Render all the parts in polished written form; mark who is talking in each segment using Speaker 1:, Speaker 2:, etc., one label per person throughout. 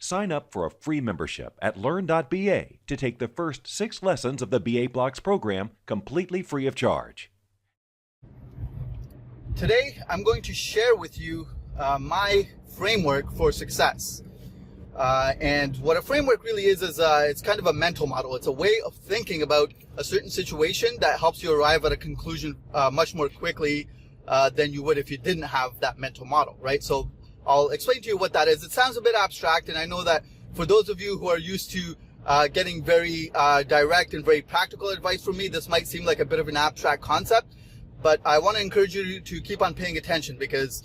Speaker 1: Sign up for a free membership at LEARN.BA to take the first 6 lessons of the BA Blocks program completely free of charge.
Speaker 2: Today, I'm going to share with you my framework for success. And what a framework really is it's kind of a mental model. It's a way of thinking about a certain situation that helps you arrive at a conclusion much more quickly than you would if you didn't have that mental model, right? So I'll explain to you what that is. It sounds a bit abstract, and I know that for those of you who are used to getting very direct and very practical advice from me, this might seem like a bit of an abstract concept, but I want to encourage you to keep on paying attention, because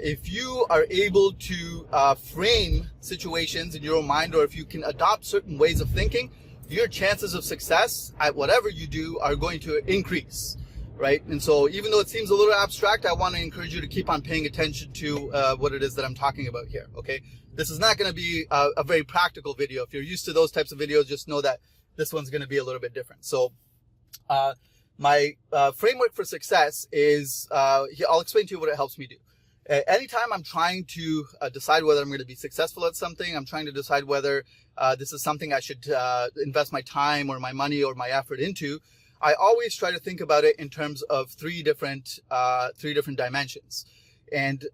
Speaker 2: if you are able to frame situations in your own mind, or if you can adopt certain ways of thinking, your chances of success at whatever you do are going to increase, right? And so even though it seems a little abstract, I want to encourage you to keep on paying attention to what it is that I'm talking about here, okay? This is not going to be a very practical video. If you're used to those types of videos, just know that this one's going to be a little bit different. So my framework for success is, I'll explain to you what it helps me do. Anytime I'm trying to decide whether I'm going to be successful at something, I'm trying to decide whether this is something I should invest my time or my money or my effort into, I always try to think about it in terms of three different dimensions. And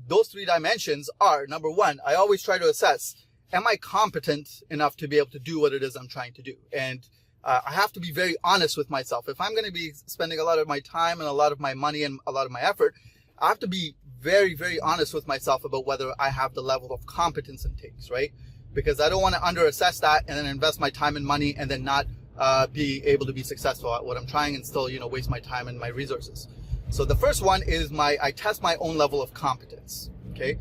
Speaker 2: those 3 dimensions are, number 1, I always try to assess, am I competent enough to be able to do what it is I'm trying to do? And I have to be very honest with myself. If I'm going to be spending a lot of my time and a lot of my money and a lot of my effort, I have to be very, very honest with myself about whether I have the level of competence it takes, right? Because I don't want to underassess that and then invest my time and money and then not be able to be successful at what I'm trying and still, waste my time and my resources. So the first one is I test my own level of competence, okay?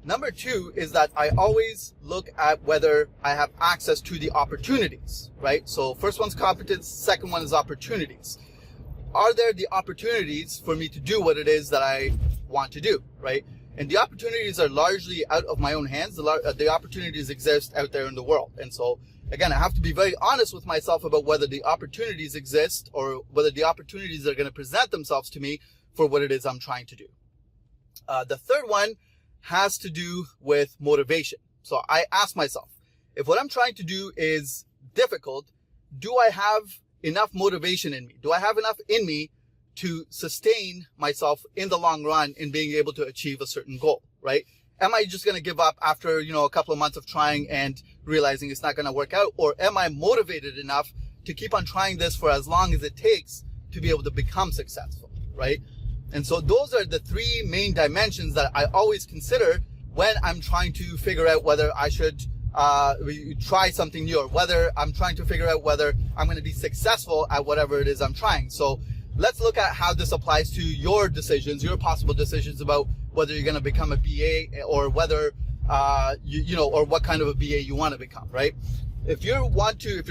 Speaker 2: Number 2 is that I always look at whether I have access to the opportunities, right? So first one's competence, second one is opportunities. Are there the opportunities for me to do what it is that I want to do, right? And the opportunities are largely out of my own hands. The opportunities exist out there in the world. And so, again, I have to be very honest with myself about whether the opportunities exist or whether the opportunities are going to present themselves to me for what it is I'm trying to do. The third one has to do with motivation. So I ask myself, if what I'm trying to do is difficult, do I have enough motivation in me? Do I have enough in me to sustain myself in the long run in being able to achieve a certain goal, right? Am I just going to give up after, a couple of months of trying and realizing it's not going to work out? Or am I motivated enough to keep on trying this for as long as it takes to be able to become successful, right? And so those are the 3 main dimensions that I always consider when I'm trying to figure out whether I should try something new, or whether I'm trying to figure out whether I'm going to be successful at whatever it is I'm trying. So let's look at how this applies to your decisions, your possible decisions about whether you're going to become a BA or whether, or what kind of a BA you want to become, right? If you're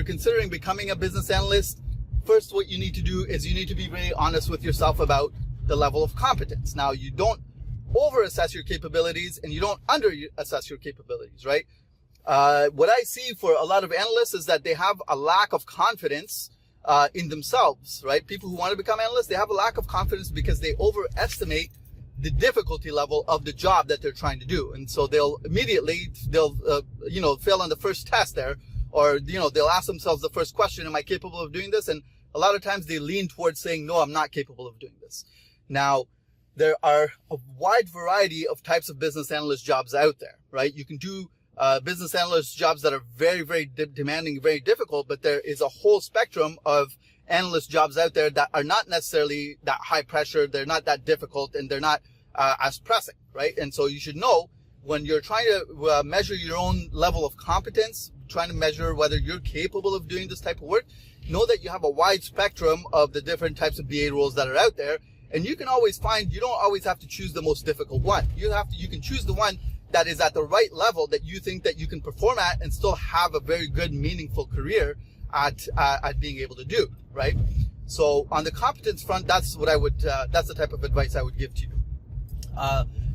Speaker 2: considering becoming a business analyst, first what you need to do is you need to be very honest with yourself about the level of competence. Now, you don't over-assess your capabilities and you don't under-assess your capabilities, right? What I see for a lot of analysts is that they have a lack of confidence in themselves, right? People who want to become analysts, they have a lack of confidence because they overestimate the difficulty level of the job that they're trying to do. And so they'll fail on the first test there, or, they'll ask themselves the first question, am I capable of doing this? And a lot of times they lean towards saying, no, I'm not capable of doing this. Now, there are a wide variety of types of business analyst jobs out there, right? You can do business analyst jobs that are very, very demanding, very difficult, but there is a whole spectrum of analyst jobs out there that are not necessarily that high pressure, they're not that difficult, and they're not as pressing, right? And so you should know when you're trying to measure your own level of competence, trying to measure whether you're capable of doing this type of work, know that you have a wide spectrum of the different types of BA roles that are out there, and you can always find, you don't always have to choose the most difficult one. You can choose the one that is at the right level that you think that you can perform at and still have a very good, meaningful career at being able to do, right? So on the competence front, that's what that's the type of advice I would give to you.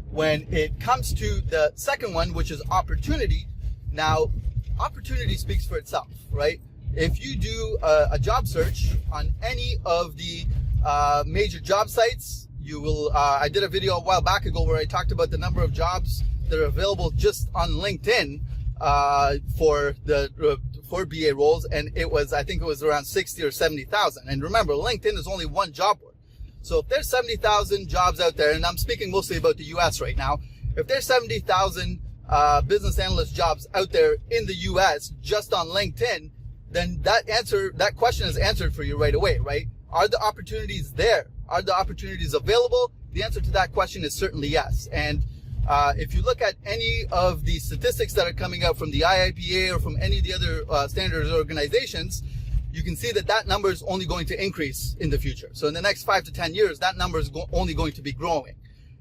Speaker 2: When it comes to the second one, which is opportunity, now opportunity speaks for itself, right? If you do a job search on any of the major job sites, you will, I did a video a while back ago where I talked about the number of jobs that are available just on LinkedIn for BA roles, and I think it was around 60 or 70,000. And remember, LinkedIn is only one job board. So if there's 70,000 jobs out there, and I'm speaking mostly about the US right now, if there's 70,000 business analyst jobs out there in the US just on LinkedIn, then that question is answered for you right away, right? Are the opportunities there? Are the opportunities available? The answer to that question is certainly yes. And if you look at any of the statistics that are coming out from the IIPA or from any of the other standards organizations, you can see that number is only going to increase in the future. So in the next 5 to 10 years, that number is only going to be growing.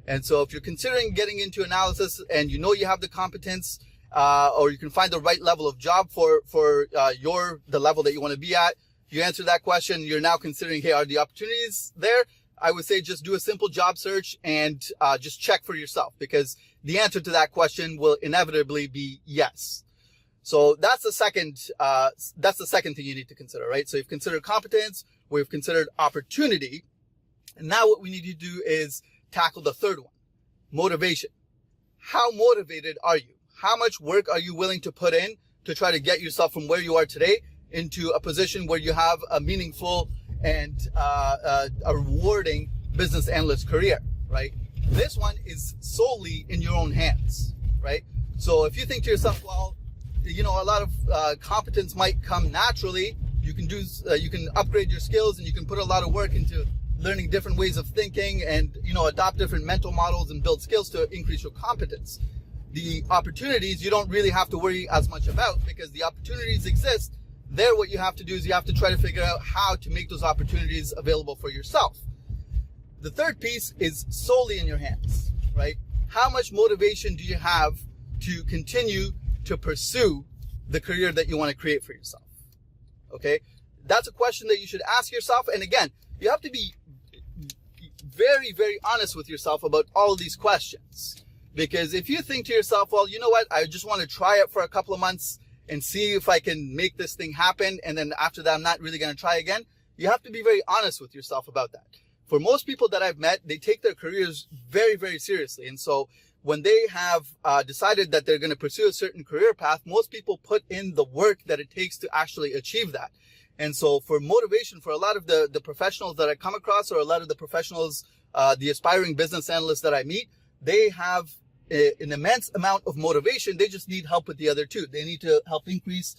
Speaker 2: And so if you're considering getting into analysis and you know you have the competence, or you can find the right level of job for the level that you want to be at, you answer that question, you're now considering, hey, are the opportunities there? I would say just do a simple job search and just check for yourself, because the answer to that question will inevitably be yes. So that's the second thing you need to consider, right? So you've considered competence, we've considered opportunity, and now what we need to do is tackle the third one, motivation. How motivated are you? How much work are you willing to put in to try to get yourself from where you are today into a position where you have a meaningful and a rewarding business analyst career, right? This one is solely in your own hands, right? So if you think to yourself, well, you know, a lot of competence might come naturally. You can upgrade your skills, and you can put a lot of work into learning different ways of thinking and, you know, adopt different mental models and build skills to increase your competence. The opportunities you don't really have to worry as much about, because the opportunities exist. There, what you have to do is you have to try to figure out how to make those opportunities available for yourself. The third piece is solely in your hands, right? How much motivation do you have to continue to pursue the career that you want to create for yourself? Okay, that's a question that you should ask yourself. And again, you have to be very, very honest with yourself about all of these questions. Because if you think to yourself, well, you know what, I just want to try it for a couple of months and see if I can make this thing happen, and then after that, I'm not really going to try again, you have to be very honest with yourself about that. For most people that I've met, they take their careers very, very seriously. And so when they have decided that they're going to pursue a certain career path, most people put in the work that it takes to actually achieve that. And so for motivation, for a lot of the professionals that I come across, or a lot of the professionals, the aspiring business analysts that I meet, they have an immense amount of motivation. They just need help with the other two. They need to help increase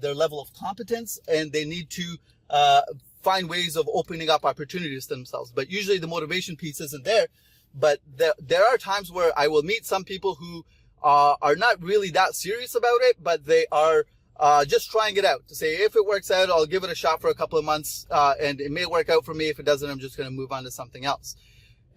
Speaker 2: their level of competence, and they need to find ways of opening up opportunities to themselves. But usually the motivation piece isn't there. But there are times where I will meet some people who are not really that serious about it, but they are just trying it out to say, if it works out, I'll give it a shot for a couple of months, and it may work out for me. If it doesn't, I'm just going to move on to something else.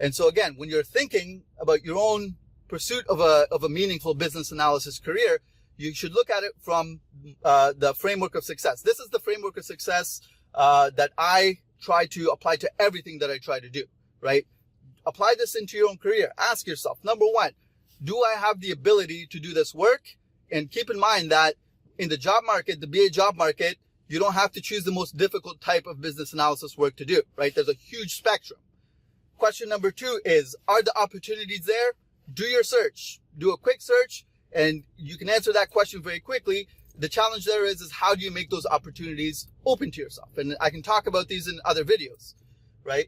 Speaker 2: And so again, when you're thinking about your own pursuit of a meaningful business analysis career, you should look at it from the framework of success. This is the framework of success that I try to apply to everything that I try to do, right? Apply this into your own career. Ask yourself, number one, do I have the ability to do this work? And keep in mind that in the job market, the BA job market, you don't have to choose the most difficult type of business analysis work to do, right? There's a huge spectrum. Question number two is, are the opportunities there? Do your search. Do a quick search, and you can answer that question very quickly. The challenge there is how do you make those opportunities open to yourself? And I can talk about these in other videos, right?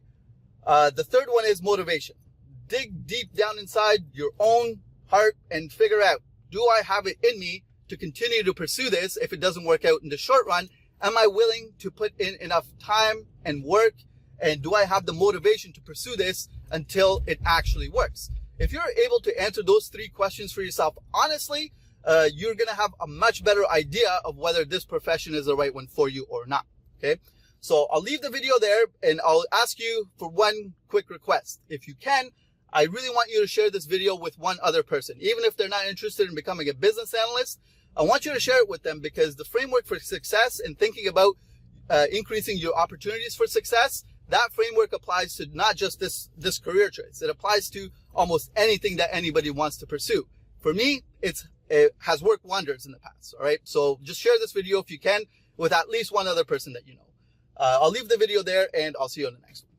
Speaker 2: The third one is motivation. Dig deep down inside your own heart and figure out, do I have it in me to continue to pursue this if it doesn't work out in the short run? Am I willing to put in enough time and work? And do I have the motivation to pursue this until it actually works? If you're able to answer those three questions for yourself honestly, you're going to have a much better idea of whether this profession is the right one for you or not. Okay. So I'll leave the video there, and I'll ask you for one quick request. If you can, I really want you to share this video with one other person. Even if they're not interested in becoming a business analyst, I want you to share it with them, because the framework for success and thinking about increasing your opportunities for success, that framework applies to not just this career choice. It applies to almost anything that anybody wants to pursue. For me, it has worked wonders in the past. All right. So just share this video if you can with at least one other person that you know. I'll leave the video there, and I'll see you on the next one.